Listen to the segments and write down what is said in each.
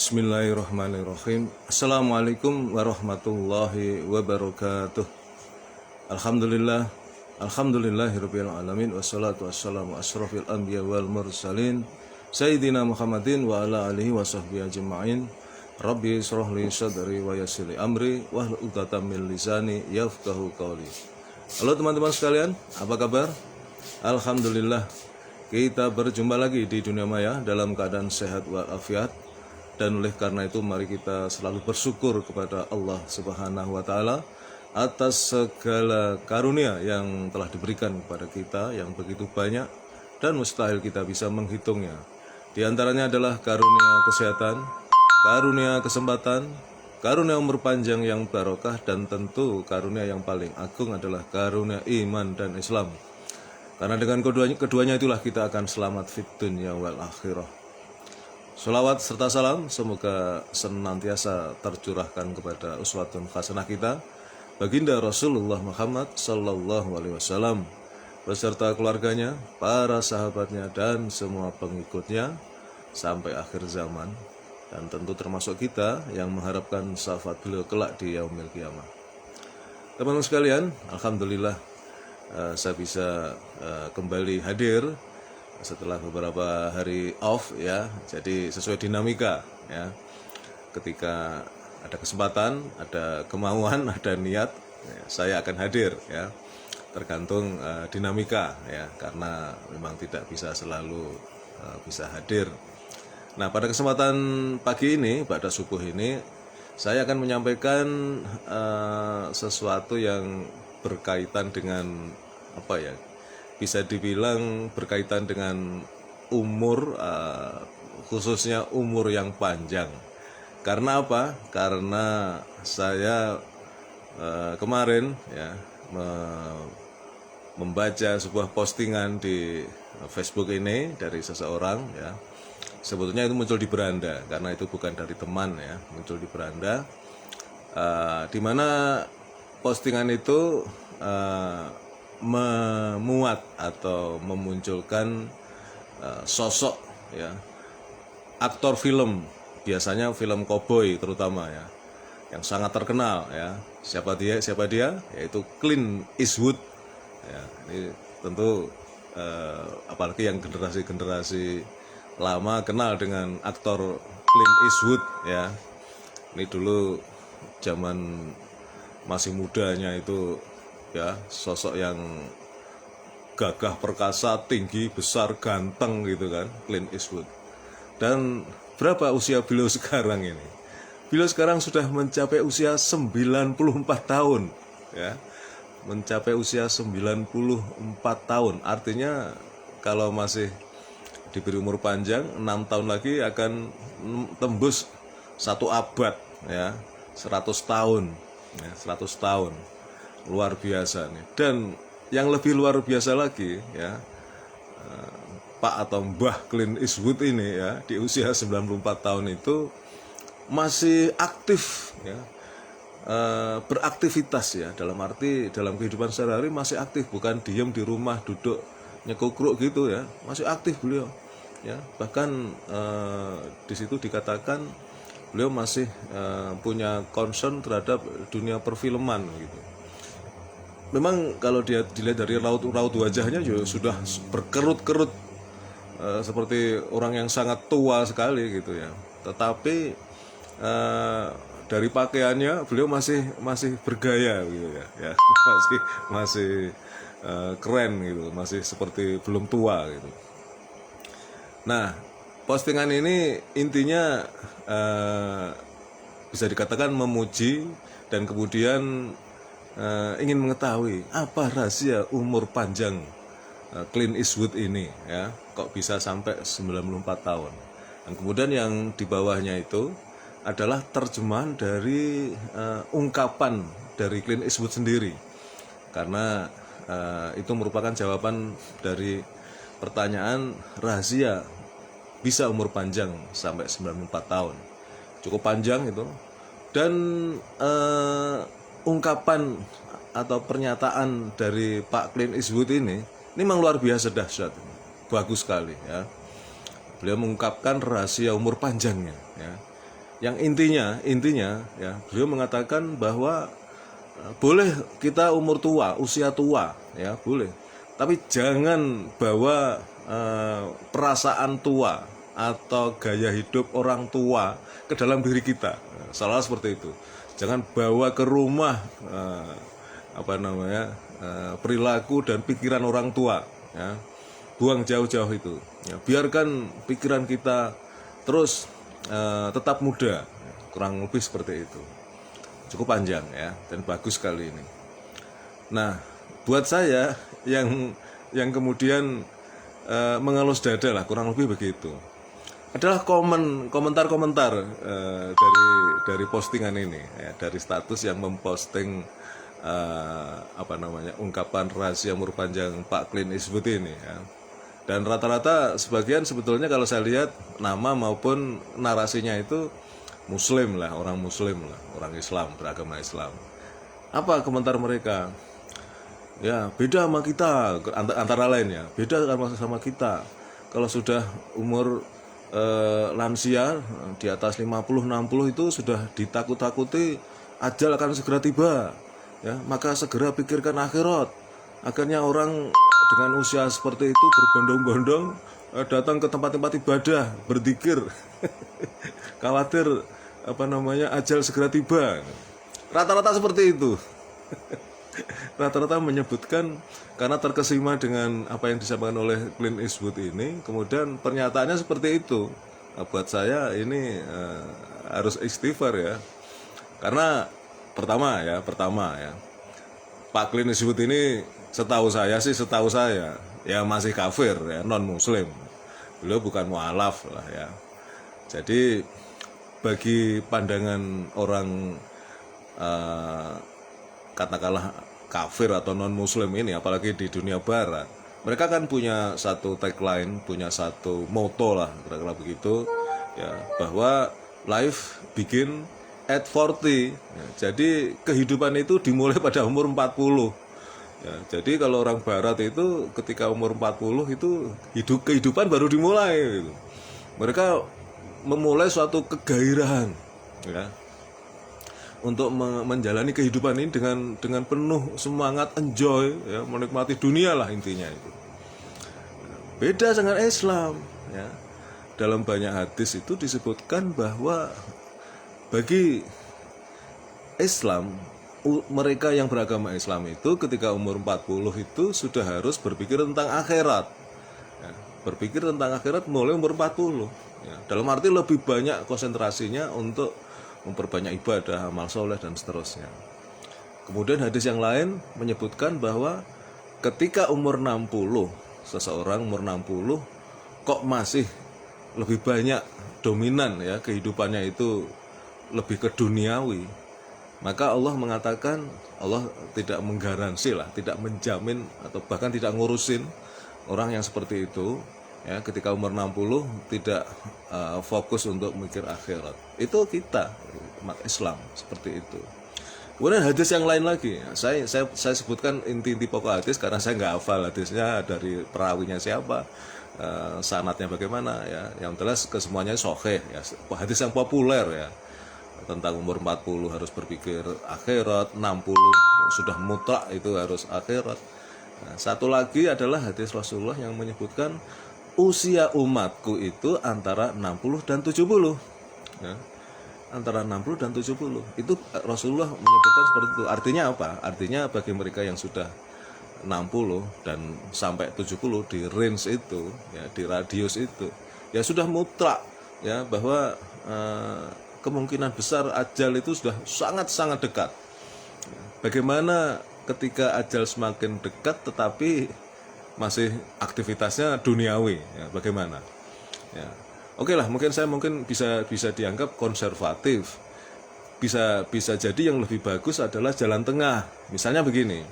Bismillahirrahmanirrahim. Assalamualaikum warahmatullahi wabarakatuh. Alhamdulillah, alhamdulillahirabbil alamin, wassalatu wassalamu asrofil anbiya wal mursalin sayyidina Muhammadin wa ala alihi wa sahbihi ajma'in. Rabbi shrah li sadri wa yassir li amri wahlul 'uqdatam min lisani yafqahu qawli. Halo teman-teman sekalian, apa kabar? Alhamdulillah, kita berjumpa lagi di dunia maya dalam keadaan sehat walafiat. Dan oleh karena itu mari kita selalu bersyukur kepada Allah Subhanahu wa taala atas segala karunia yang telah diberikan kepada kita yang begitu banyak dan mustahil kita bisa menghitungnya. Di antaranya adalah karunia kesehatan, karunia kesempatan, karunia umur panjang yang barokah, dan tentu karunia yang paling agung adalah karunia iman dan Islam. Karena dengan keduanya itulah kita akan selamat fid dunya wal akhirah. Sholawat serta salam semoga senantiasa tercurahkan kepada uswatun hasanah kita, baginda Rasulullah Muhammad sallallahu alaihi wasallam beserta keluarganya, para sahabatnya, dan semua pengikutnya sampai akhir zaman, dan tentu termasuk kita yang mengharapkan syafaat beliau kelak di yaumil qiyamah. Teman-teman sekalian, alhamdulillah saya bisa kembali hadir setelah beberapa hari off ya. Jadi sesuai dinamika ya, ketika ada kesempatan, ada kemauan, ada niat ya, saya akan hadir ya, tergantung dinamika ya, karena memang tidak bisa selalu bisa hadir. Nah, pada kesempatan pagi ini, pada subuh ini, saya akan menyampaikan sesuatu yang berkaitan dengan apa ya, bisa dibilang berkaitan dengan umur, khususnya umur yang panjang. Karena apa? Karena saya kemarin ya membaca sebuah postingan di Facebook ini dari seseorang ya. Sebetulnya itu muncul di beranda, karena itu bukan dari teman ya, muncul di beranda, di mana postingan itu memuat atau memunculkan sosok ya, aktor film, biasanya film koboi terutama ya, yang sangat terkenal ya. Siapa dia? Yaitu Clint Eastwood ya. Ini tentu apalagi yang generasi lama kenal dengan aktor Clint Eastwood ya. Ini dulu zaman masih mudanya itu ya, sosok yang gagah perkasa, tinggi, besar, ganteng gitu kan, Clint Eastwood. Dan berapa usia beliau sekarang ini? Beliau sekarang sudah mencapai usia 94 tahun ya. Mencapai usia 94 tahun. Artinya kalau masih diberi umur panjang, 6 tahun lagi akan tembus 1 abad ya, 100 tahun ya, 100 tahun. Luar biasa nih. Dan yang lebih luar biasa lagi ya, Pak atau Mbah Clint Eastwood ini ya, di usia 94 tahun itu masih aktif ya, beraktivitas ya, dalam arti dalam kehidupan sehari-hari masih aktif, bukan diem di rumah duduk nyekukruk gitu ya, masih aktif beliau ya. Bahkan di situ dikatakan beliau masih punya concern terhadap dunia perfilman gitu. Memang kalau dia dilihat dari raut wajahnya juga sudah berkerut-kerut, seperti orang yang sangat tua sekali gitu ya. Tetapi dari pakaiannya beliau masih bergaya gitu ya, masih keren gitu, masih seperti belum tua gitu. Nah, postingan ini intinya bisa dikatakan memuji dan kemudian ingin mengetahui apa rahasia umur panjang Clint Eastwood ini ya, kok bisa sampai 94 tahun. Dan kemudian yang di bawahnya itu adalah terjemahan dari ungkapan dari Clint Eastwood sendiri, karena itu merupakan jawaban dari pertanyaan rahasia bisa umur panjang sampai 94 tahun. Cukup panjang itu. Dan ungkapan atau pernyataan dari Pak Clint Eastwood ini memang luar biasa dahsyat, bagus sekali ya. Beliau mengungkapkan rahasia umur panjangnya ya. Yang intinya ya, beliau mengatakan bahwa boleh kita umur tua, usia tua, ya boleh. Tapi jangan bawa perasaan tua atau gaya hidup orang tua ke dalam diri kita. Salah seperti itu. Jangan bawa ke rumah perilaku dan pikiran orang tua. Ya. Buang jauh-jauh itu. Ya. Biarkan pikiran kita terus tetap muda. Kurang lebih seperti itu. Cukup panjang ya, dan bagus sekali ini. Nah, buat saya yang kemudian mengelus dada lah, kurang lebih begitu, adalah komentar-komentar dari postingan ini, ya, dari status yang memposting ungkapan rahasia umur panjang Pak Clint Eastwood ini. Ya. Dan rata-rata sebagian sebetulnya kalau saya lihat nama maupun narasinya itu Muslim lah, orang Muslim lah, orang Islam, beragama Islam. Apa komentar mereka? Ya beda sama kita, antara lain ya, beda sama kita. Kalau sudah umur lansia di atas 50-60 itu sudah ditakut-takuti ajal akan segera tiba. Ya, maka segera pikirkan akhirat. Akhirnya orang dengan usia seperti itu berbondong-bondong datang ke tempat-tempat ibadah, berzikir. Khawatir ajal segera tiba. Rata-rata seperti itu. Rata-rata menyebutkan karena terkesima dengan apa yang disampaikan oleh Clint Eastwood ini, kemudian pernyataannya seperti itu. Nah, buat saya ini harus istighfar ya. Karena pertama ya, Pak Clint Eastwood ini setahu saya ya masih kafir ya, non muslim. Beliau bukan mualaf lah ya. Jadi bagi pandangan orang katakanlah kafir atau non muslim ini, apalagi di dunia barat, mereka kan punya satu tagline, punya satu moto lah kira-kira begitu ya, bahwa life begin at 40 ya, jadi kehidupan itu dimulai pada umur 40 ya. Jadi kalau orang barat itu ketika umur 40 itu kehidupan baru dimulai gitu. Mereka memulai suatu kegairahan ya, untuk menjalani kehidupan ini dengan penuh semangat, enjoy ya, menikmati dunia lah intinya itu. Beda dengan Islam ya. Dalam banyak hadis itu disebutkan bahwa bagi Islam, mereka yang beragama Islam itu ketika umur 40 itu sudah harus berpikir tentang akhirat ya. Berpikir tentang akhirat mulai umur 40 ya. Dalam arti lebih banyak konsentrasinya untuk memperbanyak ibadah, amal soleh dan seterusnya. Kemudian hadis yang lain menyebutkan bahwa ketika umur 60, seseorang umur 60 kok masih lebih banyak dominan ya kehidupannya itu lebih ke duniawi, maka Allah mengatakan Allah tidak menggaransi lah, tidak menjamin atau bahkan tidak ngurusin orang yang seperti itu ya, ketika umur 60 tidak fokus untuk mikir akhirat. Itu kita umat Islam seperti itu. Kemudian hadis yang lain lagi, saya sebutkan inti-inti pokok hadis karena saya nggak hafal hadisnya dari perawinya siapa, sanadnya bagaimana ya. Yang jelas kesemuanya sahih ya, hadis yang populer ya, tentang umur 40 harus berpikir akhirat, 60 sudah mutlak itu harus akhirat. Nah, satu lagi adalah hadis Rasulullah yang menyebutkan usia umatku itu antara 60 dan 70 ya. Antara 60 dan 70 itu Rasulullah menyebutkan seperti itu. Artinya apa? Artinya bagi mereka yang sudah 60 dan sampai 70 di range itu ya, di radius itu ya sudah mutlak ya, bahwa kemungkinan besar ajal itu sudah sangat-sangat dekat. Bagaimana ketika ajal semakin dekat tetapi masih aktivitasnya duniawi ya, bagaimana ya. Oke lah, saya mungkin bisa dianggap konservatif. Bisa jadi yang lebih bagus adalah jalan tengah. Misalnya begini,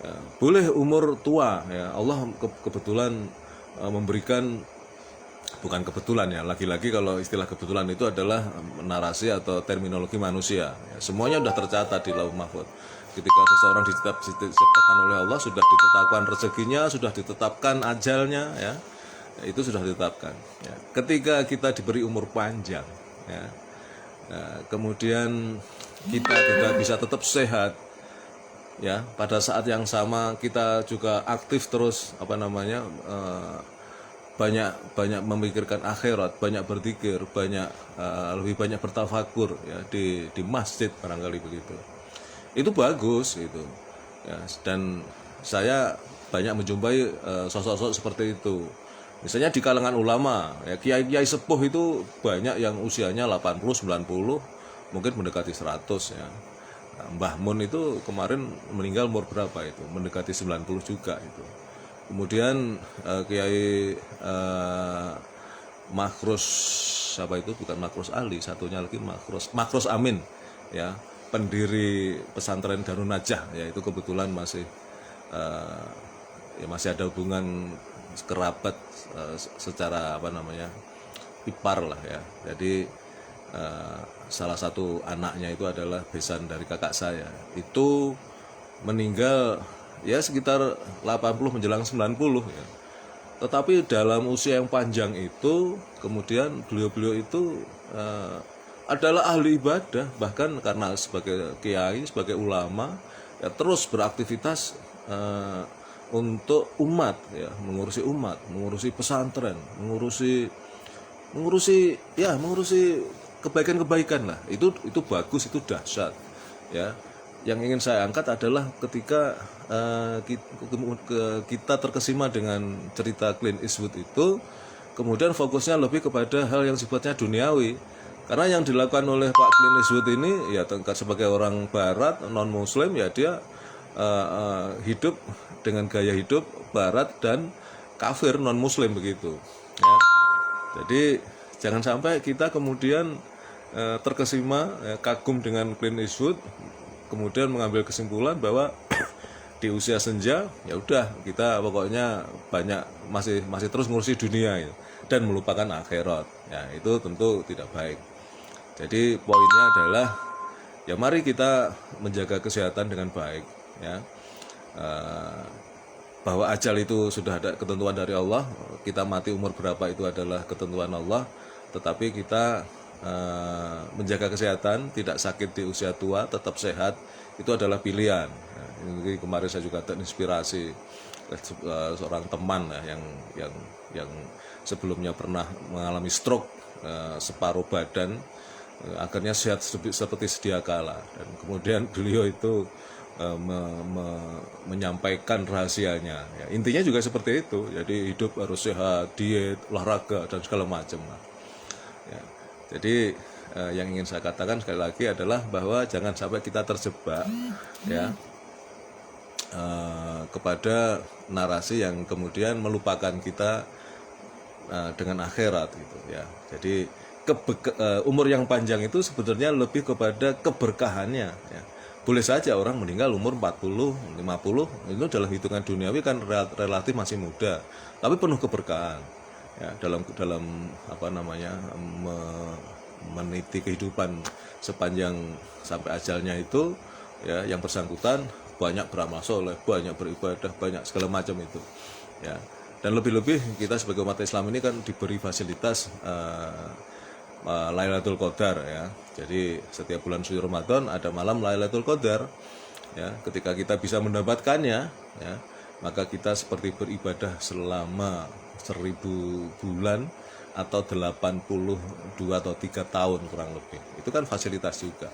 ya, boleh umur tua ya, Allah kebetulan memberikan, bukan kebetulan ya, lagi-lagi kalau istilah kebetulan itu adalah narasi atau terminologi manusia ya, semuanya sudah tercatat di Lauh Mahfuz. Ketika seseorang diciptakan oleh Allah, sudah ditetapkan rezekinya, sudah ditetapkan ajalnya ya, itu sudah ditetapkan ya. Ketika kita diberi umur panjang ya, Kemudian kita juga bisa tetap sehat, ya. Pada saat yang sama kita juga aktif terus banyak banyak memikirkan akhirat, banyak berzikir, lebih banyak bertafakur, ya, di masjid barangkali begitu. Itu bagus itu, ya. Dan saya banyak menjumpai sosok-sosok seperti itu. Misalnya di kalangan ulama, ya, kiai-kiai sepuh itu banyak yang usianya 80, 90, mungkin mendekati 100, ya. Mbah Mun itu kemarin meninggal umur berapa itu? Mendekati 90 juga itu. Kemudian Kiai Makrus, apa itu, bukan Makrus Ali, satunya lagi Makrus Amin, ya, pendiri pesantren Darun Najah, ya, itu kebetulan masih masih ada hubungan kerabat secara ipar lah, ya. Jadi salah satu anaknya itu adalah besan dari kakak saya. Itu meninggal ya sekitar 80 menjelang 90, ya. Tetapi dalam usia yang panjang itu, kemudian beliau-beliau itu adalah ahli ibadah, bahkan karena sebagai kiai, sebagai ulama, ya, terus beraktivitas untuk umat, ya, mengurusi pesantren, mengurusi kebaikan-kebaikan lah. Itu bagus, itu dahsyat, ya. Yang ingin saya angkat adalah ketika kita terkesima dengan cerita Clint Eastwood itu, kemudian fokusnya lebih kepada hal yang sifatnya duniawi. Karena yang dilakukan oleh Pak Clint Eastwood ini, ya, sebagai orang Barat non Muslim, ya, dia hidup dengan gaya hidup Barat dan kafir non Muslim begitu, ya. Jadi jangan sampai kita kemudian terkesima, ya, kagum dengan Clint Eastwood, kemudian mengambil kesimpulan bahwa di usia senja ya udah kita pokoknya masih terus ngurusi dunia, ya, dan melupakan akhirat. Ya, itu tentu tidak baik. Jadi poinnya adalah, ya, mari kita menjaga kesehatan dengan baik, ya. Bahwa ajal itu sudah ada ketentuan dari Allah, kita mati umur berapa itu adalah ketentuan Allah, tetapi kita menjaga kesehatan, tidak sakit di usia tua, tetap sehat, itu adalah pilihan. Ini kemarin saya juga terinspirasi seorang teman, ya, yang sebelumnya pernah mengalami stroke separuh badan, akhirnya sehat seperti sedia kala, dan kemudian beliau itu menyampaikan rahasianya, ya. Intinya juga seperti itu. Jadi hidup harus sehat, diet, olahraga, dan segala macam, ya. Jadi yang ingin saya katakan sekali lagi adalah bahwa jangan sampai kita terjebak, ya, kepada narasi yang kemudian melupakan kita dengan akhirat, gitu, ya. Jadi umur yang panjang itu sebenarnya lebih kepada keberkahannya, ya. Boleh saja orang meninggal umur 40, 50, itu dalam hitungan duniawi kan relatif masih muda, tapi penuh keberkahan, ya, dalam meniti kehidupan sepanjang sampai ajalnya itu, ya, yang bersangkutan banyak beramal soleh, banyak beribadah, banyak segala macam itu, ya. Dan lebih-lebih kita sebagai umat Islam ini kan diberi fasilitas Lailatul Qadar, ya. Jadi setiap bulan suci Ramadan ada malam Lailatul Qadar, ya. Ketika kita bisa mendapatkannya, ya, maka kita seperti beribadah selama 1000 bulan atau 82 atau 3 tahun kurang lebih. Itu kan fasilitas juga.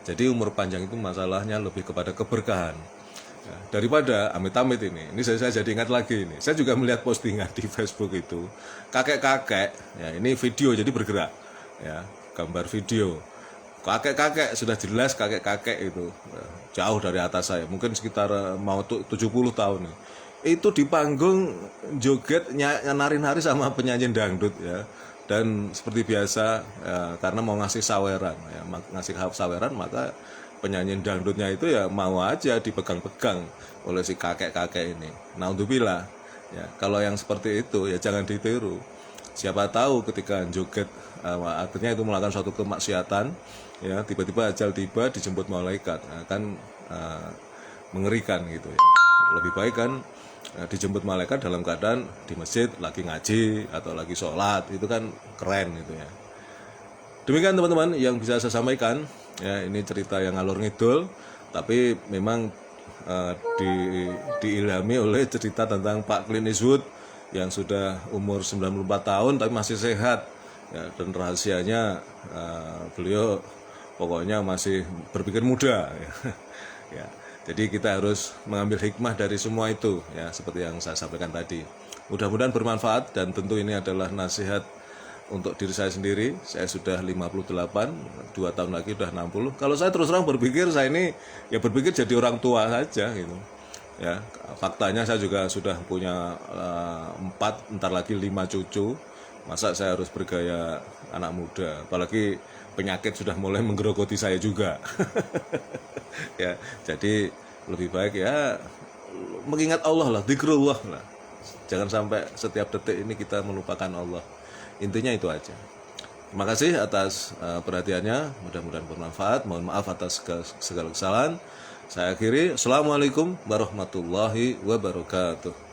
Jadi umur panjang itu masalahnya lebih kepada keberkahan, ya, daripada amit-amit ini saya jadi ingat lagi ini. Saya juga melihat postingan di Facebook itu, kakek-kakek, ya, ini video jadi bergerak, ya, gambar video kakek-kakek, sudah jelas kakek-kakek itu, jauh dari atas saya, mungkin sekitar mau 70 tahun, itu di panggung joget nari-nari sama penyanyi dangdut, ya. Dan seperti biasa, ya, karena mau ngasih saweran, ya, maka penyanyi dangdutnya itu ya mau aja dipegang-pegang oleh si kakek-kakek ini. Naudzubillah, ya, kalau yang seperti itu ya jangan ditiru. Siapa tahu ketika joget akhirnya itu melakukan suatu kemaksiatan, ya, tiba-tiba ajal tiba dijemput malaikat, akan mengerikan, gitu, ya. Lebih baik kan dijemput malaikat dalam keadaan di masjid lagi ngaji atau lagi sholat, itu kan keren, gitu, ya. Demikian teman-teman yang bisa saya sampaikan. Ya, ini cerita yang ngalur ngidul, tapi memang diilhami oleh cerita tentang Pak Clint Eastwood yang sudah umur 94 tahun tapi masih sehat. Ya, dan rahasianya beliau pokoknya masih berpikir muda. Ya, jadi kita harus mengambil hikmah dari semua itu, ya, seperti yang saya sampaikan tadi. Mudah-mudahan bermanfaat, dan tentu ini adalah nasihat untuk diri saya sendiri. Saya sudah 58, 2 tahun lagi sudah 60. Kalau saya terus terang berpikir, saya ini ya berpikir jadi orang tua saja gitu. Ya, faktanya saya juga sudah punya 4, entar lagi 5 cucu. Masa saya harus bergaya anak muda? Apalagi penyakit sudah mulai menggerogoti saya juga. Ya, jadi lebih baik ya mengingat Allah lah, dzikrullah lah. Jangan sampai setiap detik ini kita melupakan Allah. Intinya itu aja. Terima kasih atas perhatiannya. Mudah-mudahan bermanfaat. Mohon maaf atas segala kesalahan. Saya akhiri. Assalamualaikum warahmatullahi wabarakatuh.